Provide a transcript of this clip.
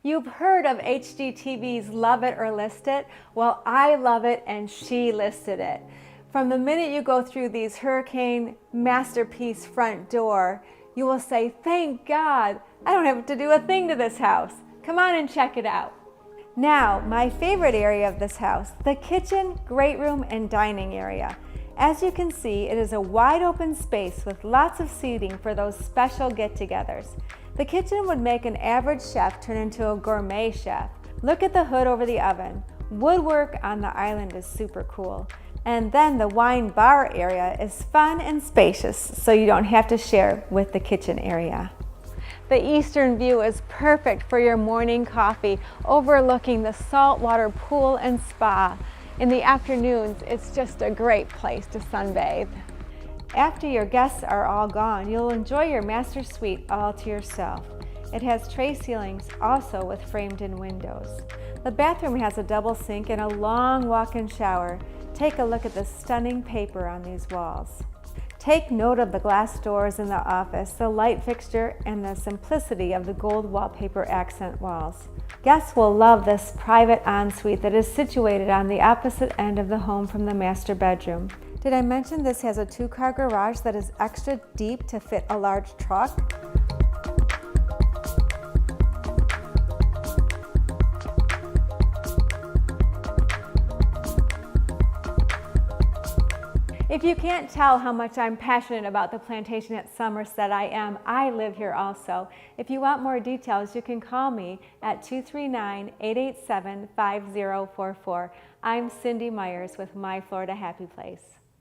You've heard of HGTV's Love It or List It? Well, I love it and she listed it. From the minute you go through these Hurricane Masterpiece front door, you will say, thank God, I don't have to do a thing to this house. Come on and check it out. Now, my favorite area of this house, the kitchen, great room, and dining area. As you can see, it is a wide open space with lots of seating for those special get-togethers. The kitchen would make an average chef turn into a gourmet chef. Look at the hood over the oven. Woodwork on the island is super cool. And then the wine bar area is fun and spacious, so you don't have to share with the kitchen area. The eastern view is perfect for your morning coffee, overlooking the saltwater pool and spa. In the afternoons, it's just a great place to sunbathe. After your guests are all gone, you'll enjoy your master suite all to yourself. It has tray ceilings, also with framed-in windows. The bathroom has a double sink and a long walk-in shower. Take a look at the stunning paper on these walls. Take note of the glass doors in the office, the light fixture, and the simplicity of the gold wallpaper accent walls. Guests will love this private ensuite that is situated on the opposite end of the home from the master bedroom. Did I mention this has a 2-car garage that is extra deep to fit a large truck? If you can't tell how much I'm passionate about the plantation at Somerset, I live here also. If you want more details, you can call me at 239-887-5044. I'm Cindy Myers with My Florida Happy Place.